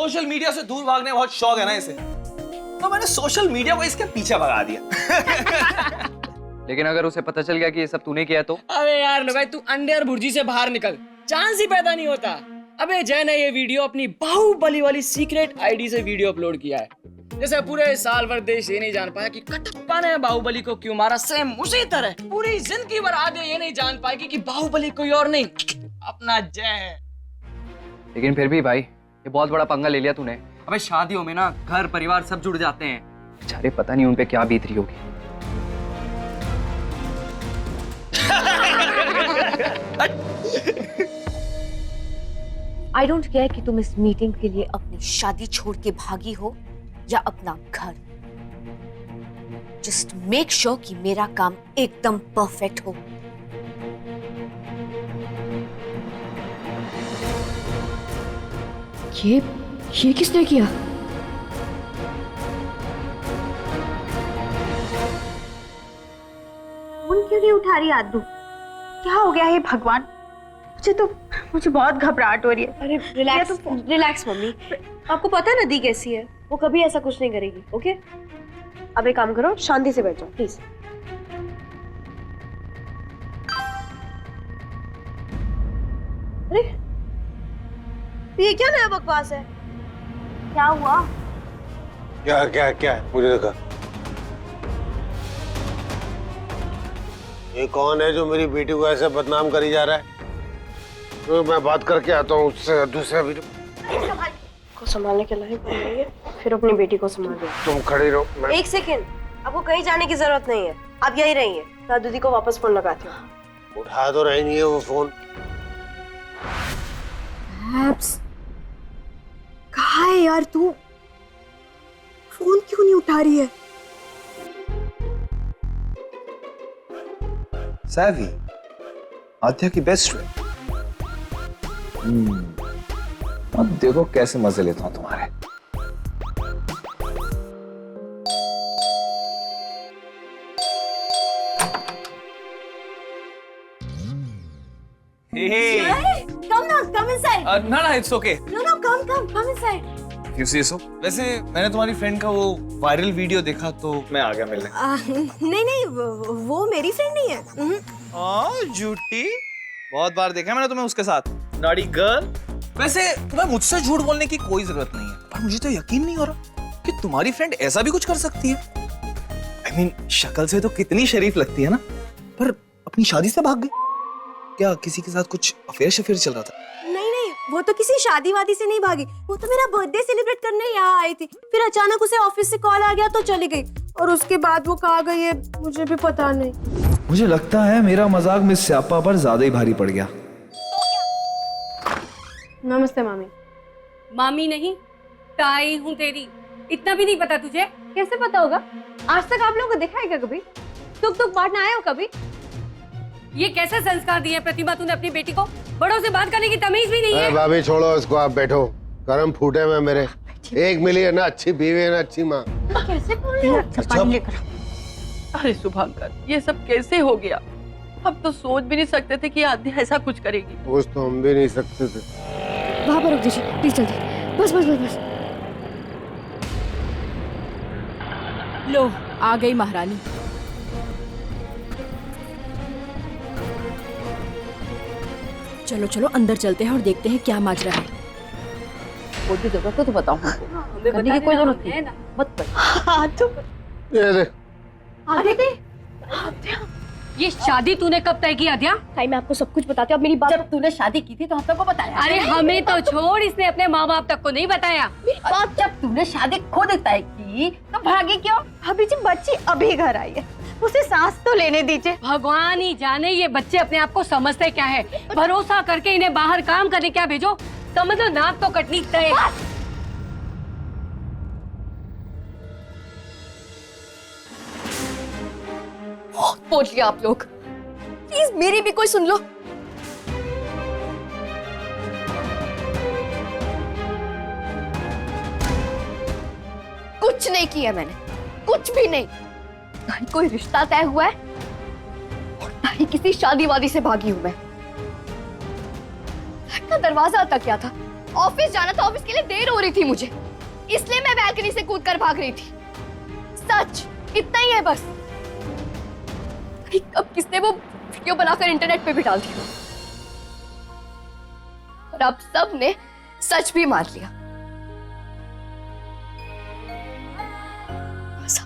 Social media से दूर भागने का बहुत शौक है ना इसे, तो मैंने सोशल मीडिया को इसके पीछे भगा दिया। लेकिन अगर उसे पता चल गया कि ये सब तूने किया तो? अबे यार भाई तू अंडे और भुर्जी से बाहर निकल, चांस ही पैदा नहीं होता। अबे जय ने ये वीडियो अपनी बाहुबली वाली सीक्रेट आईडी से वीडियो अपलोड किया है। जैसे पूरे साल भर देश ये नहीं जान पाया कि कटप्पा ने बाहुबली को क्यों मारा, सेम उसी तरह पूरी जिंदगी भर आधे ये नहीं जान पाएगी कि बाहुबली कोई और नहीं अपना जय है। लेकिन फिर भी भाई ये बहुत बड़ा पंगा ले लिया तूने। अबे शादियों में ना घर परिवार सब जुड़ जाते हैं, बेचारे पता नहीं उन पे क्या बीत रही होगी। आई डोंट केयर कि तुम इस मीटिंग के लिए अपनी शादी छोड़ के भागी हो या अपना घर। जस्ट मेक श्योर कि मेरा काम एकदम परफेक्ट हो। ये किसने किया? फोन क्यों नहीं उठा रही आदू? क्या हो गया है भगवान? मुझे बहुत घबराहट हो रही है। अरे रिलैक्स मम्मी। आपको पता है नदी कैसी है, वो कभी ऐसा कुछ नहीं करेगी। ओके अब एक काम करो, शांति से बैठ जाओ प्लीज। अरे ये क्या नया बकवास है? क्या हुआ? क्या है? मुझे देखा। ये कौन है जो मेरी बेटी को ऐसे बदनाम करी जा रहा है? तो मैं बात करके आता हूँ उससे। दूसरा वीडियो को संभालने के लायक बन रही है, फिर अपनी बेटी को संभाल रही है। तुम खड़ी रहो। एक सेकेंड, आपको कहीं जाने की जरूरत नहीं है, आप यहीं रहिए। मैं दीदी को वापस फोन लगाती हूँ। उठा तो रही नहीं है वो फोन। कहाँ है यार तू? फोन क्यों नहीं उठा रही है? सैवी, आद्या की बेस्ट फ्रेंड। अब देखो कैसे मजे लेता हूं तुम्हारे। Come inside. ना it's okay. No, come inside. You see so. वैसे मैंने तुम्हारी फ्रेंड का वो वायरल वीडियो देखा तो मैं आ गया मिलने। नहीं, वो मेरी फ्रेंड नहीं है। झूठी, बहुत बार देखा मैंने तुम्हें उसके साथ। Naughty girl. वैसे तुम्हें मुझसे झूठ बोलने की कोई जरूरत नहीं है, पर मुझे तो यकीन नहीं हो रहा कि तुम्हारी फ्रेंड ऐसा भी कुछ कर सकती है। I mean, शक्ल से तो कितनी शरीफ लगती है ना, पर अपनी शादी से भाग गई। क्या किसी के साथ कुछ अफेयर चल रहा था? नहीं, वो तो किसी शादी वादी से नहीं भागी। वो तो मेरा बर्थडे सेलिब्रेट करने यहाँ आई थी, फिर अचानक उसे ऑफिस से कॉल आ गया तो चली गई, और उसके बाद वो कहाँ गई है मुझे भी पता नहीं। मुझे लगता है मेरा मजाक मिस स्यापा पर ज्यादा ही भारी पड़ गया। नमस्ते मामी। मामी नहीं, ताई हूँ तेरी। इतना भी नहीं पता तुझे? कैसे पता होगा? आज तक आप लोगों को देखा है क्या कभी? तुक बांटने आए हो कभी? ये कैसे संस्कार दिए प्रतिभा तूने अपनी बेटी को? बड़ों से बात करने की तमीज भी नहीं है। भाभी छोड़ो इसको, आप बैठो। कर्म फूटे में मेरे। एक मिली है ना अच्छी बीवी है ना अच्छी माँ। कैसे बोल रहे हो? अरे शुभांकर, ये सब कैसे हो गया? हम तो सोच भी नहीं सकते थे कि आद्या ऐसा कुछ करेगी। सोच तो हम भी नहीं सकते थे। वहाँ पर रुक दीजिए प्लीज, जल्दी। बस। लो आ गई महारानी। चलो अंदर चलते हैं और देखते हैं क्या माजरा है। कोई भी जरूरत हो तो बताओ हमको। करने की कोई जरूरत नहीं, मत कर। ये देख ये शादी तूने कब तय की आद्या? ताई मैं आपको सब कुछ बताती हूँ, अब मेरी बात। जब तूने शादी की थी तो हम सबको बताया। अरे हमें तो छोड़, इसने अपने माँ बाप तक को नहीं बताया। और जब तूने शादी खुद तय की तो भागी क्यों? अभी जी बच्ची अभी घर आई है, उसे सांस तो लेने दीजिए। भगवान ही जाने ये बच्चे अपने आप को समझते क्या है। भरोसा करके इन्हें बाहर काम करने क्या भेजो, समझ लो नाक तो कटनी तय। बोल लिया आप लोग, प्लीज मेरी भी कोई सुन लो। कुछ नहीं किया मैंने, कुछ भी नहीं। ना ही कोई रिश्ता तय हुआ है और ना ही किसी शादी वादी से भागी हूं मैं। घर का दरवाजा तक क्या था, ऑफिस जाना था, ऑफिस के लिए देर हो रही थी मुझे, इसलिए मैं बैल्कनी से कूद कर भाग रही थी। सच इतना ही है बस। अब किसने वो वीडियो बनाकर इंटरनेट पे भी डाल दिया और अब सब ने सच भी मान लिया।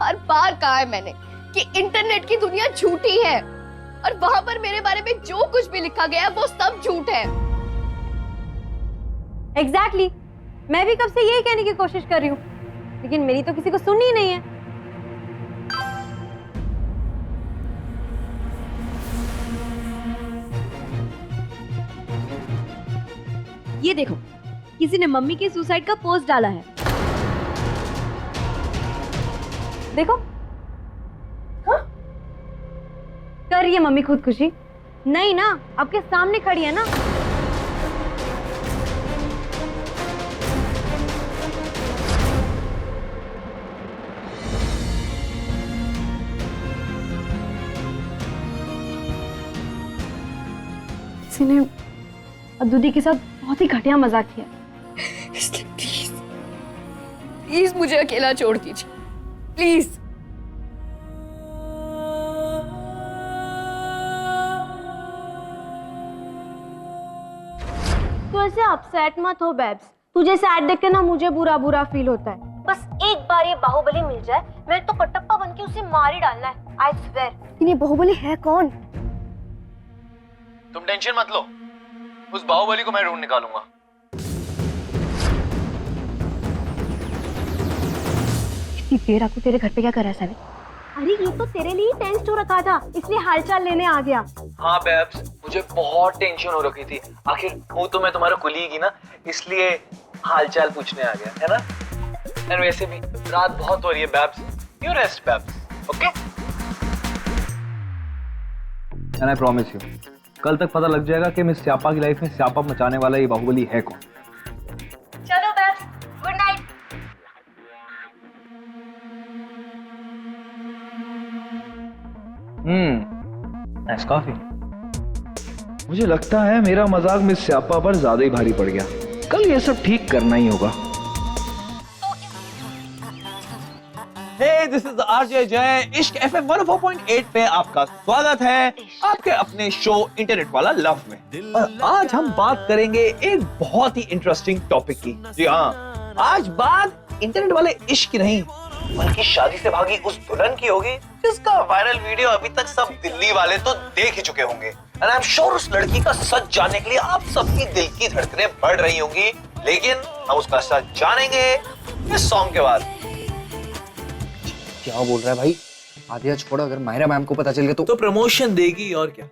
हर बार कहा है मैंने कि इंटरनेट की दुनिया झूठी है और वहां पर मेरे बारे में जो कुछ भी लिखा गया है वो सब झूठ है। एग्जैक्टली मैं भी कब से यही कहने की कोशिश कर रही हूँ, लेकिन मेरी तो किसी को सुननी ही नहीं है। ये देखो, किसी ने मम्मी के सुसाइड का पोस्ट डाला है। देखो, हाँ? कर रही है मम्मी खुदकुशी? नहीं ना, आपके सामने खड़ी है ना। किसी ने अदुदी के साथ बहुत ही घटिया मजाक किया। प्लीज प्लीज मुझे अकेला छोड़ दीजिए प्लीज। तू ऐसे अपसेट मत हो बेब्स, तुझे सैड देख के ना मुझे बुरा बुरा फील होता है। बस एक बार ये बाहुबली मिल जाए, मैं तो कटप्पा बन के उसे मार ही डालना है, आई स्वेयर। ये बाहुबली है कौन? तुम टेंशन मत लो, उस बाहुबली को मैं ढूंढ निकालूंगा। इतनी देर आपको तेरे घर पे क्या कर रहा है साले? अरे ये तो तेरे लिए टेंस हो रखा था, इसलिए हालचाल लेने आ गया। हाँ बेब्स, मुझे बहुत टेंशन हो रखी थी, आखिर हूँ तो मैं तुम्हारा कुलीग ही ना, इसलिए हालचाल पूछने आ गया है ना। और वैसे भी रात बहुत हो रही है babes, you rest babes, okay? And I promise you, कल तक पता लग जाएगा कि मिस स्यापा की लाइफ में स्यापा मचाने वाला ये बाहुबली है कौन। चलो babes, good night. Nice coffee. मुझे लगता है मेरा मजाक मिस स्यापा पर ज्यादा ही भारी पड़ गया, कल ये सब ठीक करना ही होगा। Hey, this is RJ जय, इश्क FM 104.8 पे आपका स्वागत है आपके अपने शो इंटरनेट वाला लव में। और आज हम बात करेंगे एक बहुत ही इंटरेस्टिंग टॉपिक की। जी हाँ, आज बात इंटरनेट वाले इश्क की नहीं, बल्कि शादी से भागी उस दुल्हन की होगी जिसका वायरल वीडियो अभी तक सब दिल्ली वाले तो देख ही चुके होंगे। एंड आई एम श्योर उस लड़की का सच जानने के लिए आप सबकी दिल की धड़कनें बढ़ रही होंगी, लेकिन हम उसका सच जानेंगे इस सॉन्ग के बाद। क्या बोल रहा है भाई? आदिया छोड़ो, अगर मायरा मैम को पता चल गया तो प्रमोशन देगी और क्या।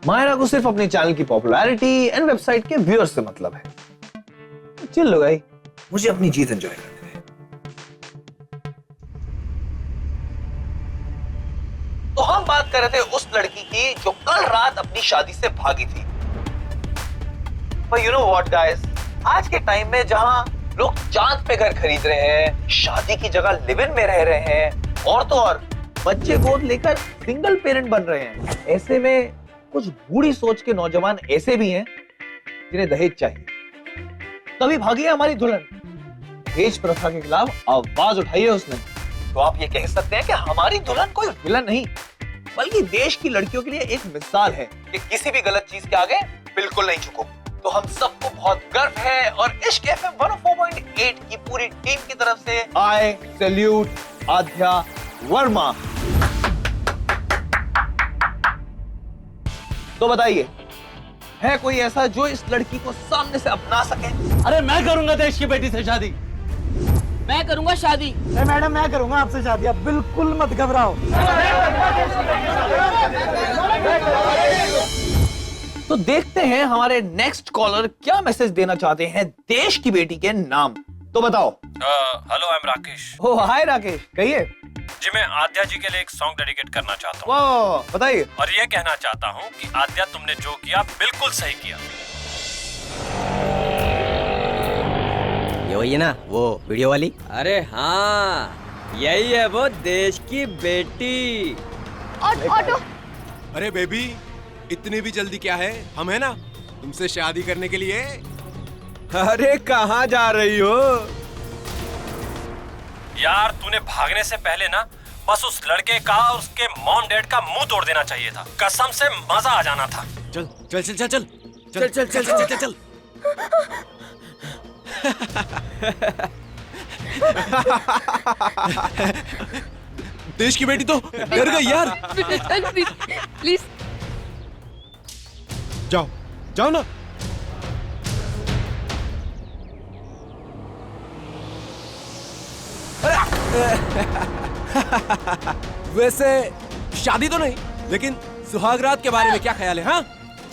मायरा को सिर्फ अपने चैनल की पॉपुलैरिटी एंड वेबसाइट के व्यूअर्स से मतलब है। चिल लो भाई, मुझे अपनी जीत एंजॉय करने दे। तो हम बात कर रहे थे उस लड़की की जो कल रात अपनी शादी से भागी थी। पर यू नो व्हाट गाइस, आज के टाइम में जहां लोग चांद पे घर खरीद रहे हैं, शादी की जगह लिव इन में रह रहे हैं, और तो और बच्चे गोद लेकर सिंगल पेरेंट बन रहे हैं, ऐसे में कुछ बूढ़ी सोच के नौजवान ऐसे भी हैं जिन्हें दहेज चाहिए। तभी भागी है हमारी दुल्हन, दहेज प्रथा के खिलाफ आवाज उठाई है उसने। तो आप ये कह सकते हैं कि हमारी दुल्हन कोई विलन नहीं, बल्कि देश की लड़कियों के लिए एक मिसाल है कि किसी भी गलत चीज के आगे बिल्कुल नहीं झुको। तो हम सबको बहुत गर्व है और इश्क FM 104.8 की पूरी टीम की तरफ से आई सैल्यूट आध्या वर्मा। तो बताइए, है कोई ऐसा जो इस लड़की को सामने से अपना सके? अरे मैं करूंगा देश की बेटी से शादी, मैं करूंगा शादी। मैडम मैं करूंगा आपसे शादी, आप बिल्कुल मत घबराओ। तो देखते हैं हमारे नेक्स्ट कॉलर क्या मैसेज देना चाहते हैं देश की बेटी के नाम। तो बताओ। Hello, I am Rakesh. Oh hi Rakesh, कहिए। जी मैं आद्या जी के लिए एक सॉन्ग डेडिकेट करना चाहता हूँ। वाह, बताइए। और ये कहना चाहता हूँ कि आद्या तुमने जो किया बिल्कुल सही किया। ये वही है ना वो वीडियो वाली? अरे हाँ, यही है वो देश की बेटी। ऑटो। अरे बेबी, इतनी भी जल्दी क्या है, हम है ना तुमसे शादी करने के लिए। अरे कहाँ जा रही हो? यार तूने भागने से पहले ना बस उस लड़के का और उसके मॉम डैड का मुंह तोड़ देना चाहिए था। कसम से मजा आ जाना था। चल चल चल चल चल चल चल चल चल चल चल। देश की बेटी तो डर गई यार। प्लीज जाओ जाओ ना। वैसे शादी तो नहीं, लेकिन सुहाग रात के बारे में क्या ख्याल है? हाँ,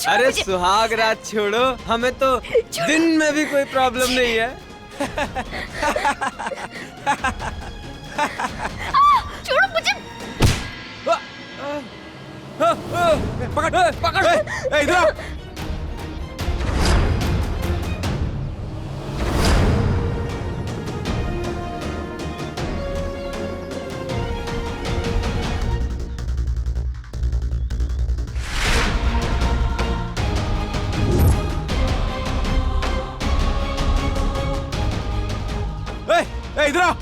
अरे सुहाग रात छोड़ो, हमें तो दिन में भी कोई प्रॉब्लम नहीं है। छोड़ो मुझे। पकड़ पकड़, इधर आओ। इधर आओ।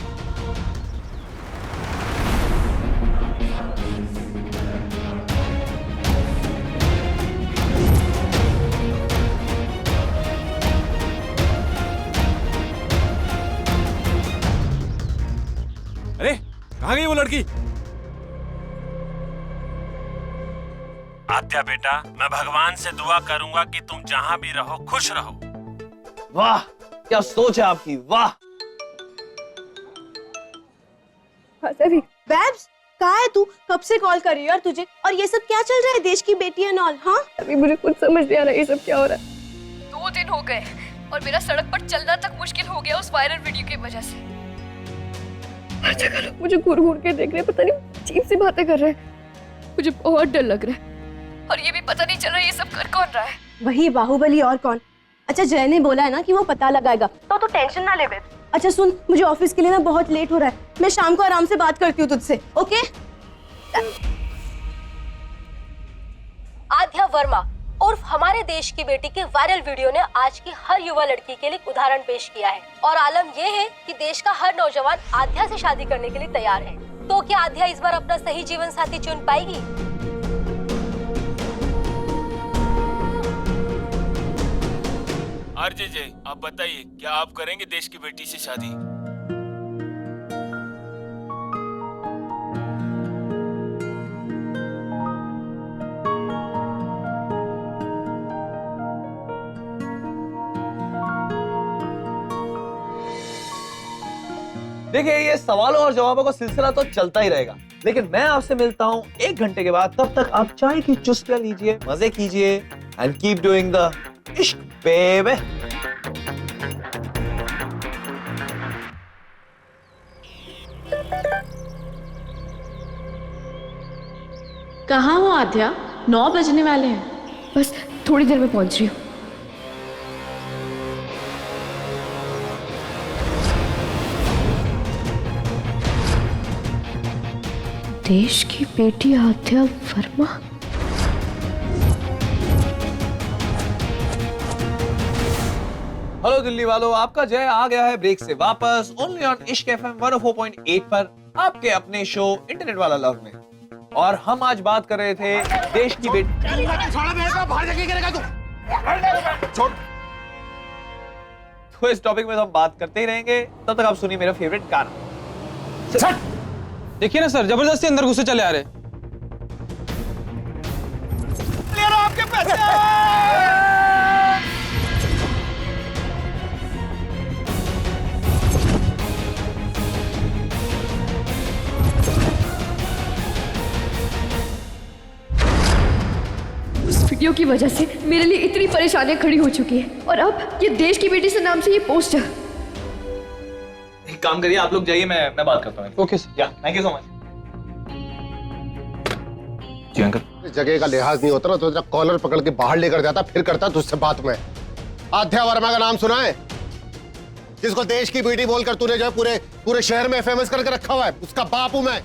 अरे कहाँ गई वो लड़की? आद्या बेटा, मैं भगवान से दुआ करूंगा कि तुम जहां भी रहो खुश रहो। वाह क्या सोच है आपकी, वाह। बैब्स कहाँ है तू? कब से कॉल कर रही है यार तुझे? और ये सब क्या चल रहा है, देश की बेटी एंड ऑल? हाँ अभी मुझे कुछ समझ नहीं आ रहा ये सब क्या हो रहा है। 2 दिन हो गए और मेरा सड़क पर चलना तक मुश्किल हो गया उस वायरल वीडियो की वजह से। हर जगह लोग मुझे घूर घूर के देख रहे हैं, पता नहीं अजीब सी बातें कर रहे हैं। मुझे बहुत डर लग रहा है और ये भी पता नहीं चल रहा ये सब कर कौन रहा है। वही बाहुबली और कौन। अच्छा जय ने बोला है ना कि वो पता लगाएगा, तो टेंशन ना ले बेब। अच्छा सुन, मुझे ऑफिस के लिए ना बहुत लेट हो रहा है, मैं शाम को आराम से बात करती हूँ तुझसे, ओके? आद्या वर्मा और हमारे देश की बेटी के वायरल वीडियो ने आज की हर युवा लड़की के लिए उदाहरण पेश किया है और आलम यह है कि देश का हर नौजवान आद्या से शादी करने के लिए तैयार है। तो क्या आद्या इस बार अपना सही जीवन साथी चुन पाएगी? आरजे जय, आप बताइए क्या आप करेंगे देश की बेटी से शादी? देखिए ये सवालों और जवाबों का सिलसिला तो चलता ही रहेगा, लेकिन मैं आपसे मिलता हूँ 1 घंटे के बाद। तब तक आप चाय की चुस्कियां लीजिए, मजे कीजिए एंड कीप डूइंग द इश्क बेबे। कहाँ हो आद्या? 9 बजने वाले हैं। बस थोड़ी देर में पहुंच रही हूँ। देश की बेटी आद्या वर्मा। हेलो दिल्ली वालों, आपका जय आ गया है ब्रेक से वापस, ओनली ऑन इश्क एफएम 104.8 पर, आपके अपने शो इंटरनेट वाला लव में। और हम आज बात कर रहे थे देश की बेटी। तो इस टॉपिक में तो हम बात करते ही रहेंगे, तब तक आप सुनिए मेरा फेवरेट गाना। देखिए ना सर, जबरदस्ती अंदर घुसे चले आ रहे। आपके पैसे उस वीडियो की वजह से मेरे लिए इतनी परेशानियां खड़ी हो चुकी है और अब ये देश की बेटी से नाम से ये पोस्टर। एक काम करिए, आप लोग जाइए, मैं बात करता हूँ। Okay sir. Yeah thank you so much. जी अंकल। इस जगह का लिहाज नहीं होता ना तो कॉलर पकड़ के बाहर लेकर जाता, फिर करता तुझसे बात में। आद्या वर्मा का नाम सुना है? जिसको देश की बेटी बोलकर तूने जो है पूरे शहर में फेमस करके रखा हुआ है, उसका बाप हूं मैं।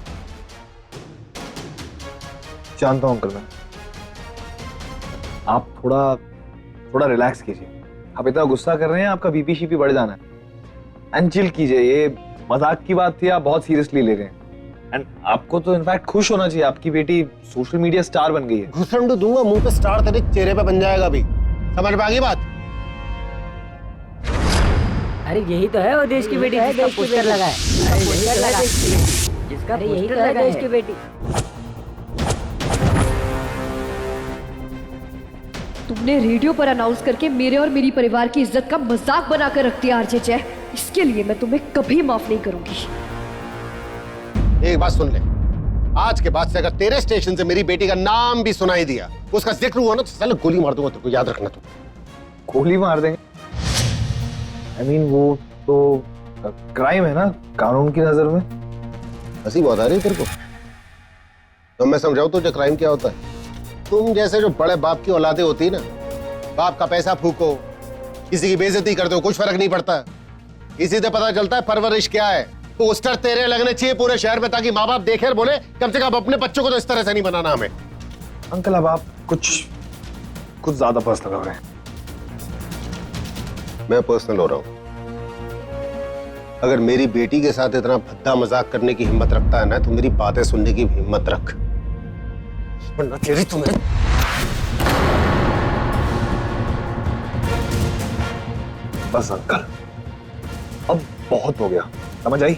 जानता हूं अंकल मैं। आप थोड़ा रिलैक्स कीजिए। आप इतना गुस्सा कर रहे हैं, आपका बीपी शीपी बढ़ जाना है। एंड चिल कीजिए, ये मजाक की बात थी, आप बहुत सीरियसली ले रहे हैं। एंड आपको तो इनफैक्ट खुश होना चाहिए, आपकी बेटी सोशल मीडिया स्टार बन गई है। घुसंड दूंगा मुंह पे, स्टार तेरे चेहरे पे बन जाएगा भी। समझ में आ गई बात? अरे यही तो है वो देश की बेटी जिसका पोस्टर लगा है। जिसका यही तो है देश की बेटी। तुमने रेडियो पर अनाउंस करके मेरे और मेरी परिवार की इज्जत का मजाक बनाकर रख दिया आरजे जय। इसके लिए मैं तुम्हें कभी माफ नहीं करूंगी। एक बात सुन ले, आज के बाद से अगर तेरे स्टेशन से मेरी बेटी का नाम भी सुनाई दिया, उसका जिक्र हुआ ना, तो साला गोली मार दूंगा तुमको, याद रखना। तू गोली मार देंगे? I mean, वो तो क्राइम है ना कानून की नजर में। हंसी बहुत आ रही है तेरे को? तो मैं समझाऊं तुझे क्राइम क्या होता है? तुम जैसे जो बड़े बाप की औलादे होती है ना, बाप का पैसा फूको, किसी की बेइज्जती कर दो, कुछ फर्क नहीं पड़ता। इसी से पता चलता है परवरिश क्या है। पोस्टर तेरे लगने चाहिए पूरे शहर में, ताकि माँ बाप देखे और बोले कम से कम अपने बच्चों को तो इस तरह से नहीं बनाना हमें। अंकल अब आप कुछ ज्यादा पर्सनल हो रहे हैं। मैं पर्सनल हो रहा हूं। अगर मेरी बेटी के साथ इतना भद्दा मजाक करने की हिम्मत रखता है ना, तो मेरी बातें सुनने की भी हिम्मत रख, वरना तेरी तुम्हें। बस अंकल, अब बहुत हो गया, समझ आई?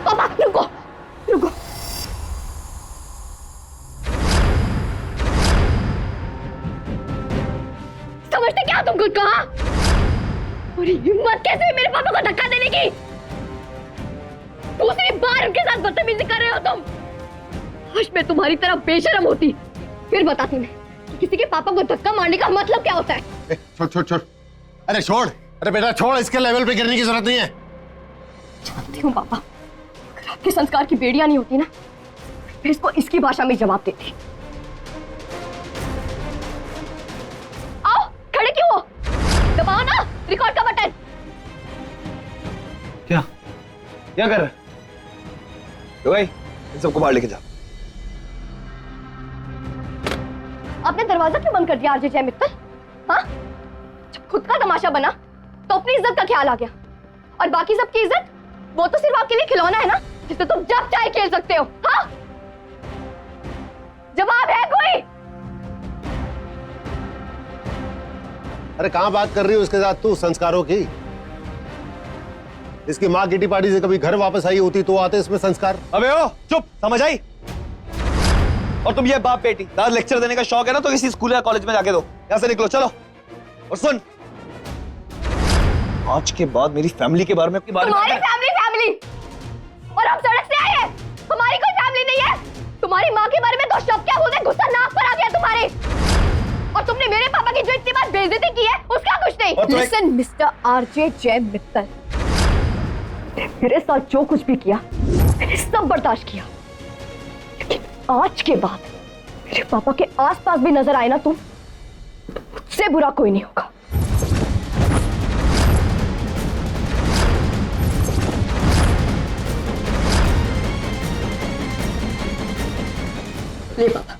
पापा रुको रुको। समझते क्या तुम खुद कहा? पूरी हिम्मत कैसे हुई मेरे पापा को धक्का देने की? दूसरी बार उनके साथ बदतमीजी कर रहे हो तुम। आज मैं तुम्हारी तरह बेशरम होती, फिर बताती मैं कि किसी के पापा को धक्का मारने का मतलब क्या होता है। छोड़ छोड़ छोड़, अरे छोड़, अरे बेटा छोड़, इसके लेवल पे गिरने की जरूरत नहीं है। जानती हूँ पापा, अगर आपके संस्कार की बेड़ियां नहीं होती ना, फिर इसको इसकी भाषा में जवाब देती। आओ, खड़े क्यों हो? दबाओ ना रिकॉर्ड का बटन। क्या कर रहे? तो भाई इन सबको बाहर लेके जा। आपने दरवाजा क्यों बंद कर दिया आरजे जय मित्तल? हाँ? जब खुद का तमाशा बना तो अपनी इज्जत का ख्याल आ गया, और बाकी सबकी इज्जत वो तो सिर्फ आपके लिए खिलौना है ना, जिससे तुम जब चाहे खेल सकते हो। हाँ? जवाब है कोई? अरे कहां बात कर रही हो उसके साथ तू संस्कारों की? इसकी माँ किटी पार्टी से कभी घर वापस आई होती तो आते इसमें संस्कार। अबे ओ चुप, समझ आई? और तुम ये बाप बेटी ज्यादा लेक्चर देने का शौक है ना, तो किसी स्कूल या कॉलेज में जाके दो। यहां से निकलो, चलो। और सुन, आज के बाद मेरी फैमिली के बारे में तुम्हारी फैमिली और हम सड़क से आए हैं, हमारी कोई फैमिली नहीं है। तुम्हारी माँ के बारे में दो शब्द क्या बोलते, गुस्सा नाक पर आ गया तुम्हारे। और तुमने मेरे पापा की जो इतनी बार बेइज्जती की है उसका कुछ नहीं। लिसन मिस्टर आरजे जय मित्तल, मेरे साथ जो कुछ भी किया मैंने सब बर्दाश्त किया, लेकिन आज के बाद मेरे पापा के आसपास भी नजर आए ना तुम, मुझसे बुरा कोई नहीं होगा। ले पापा,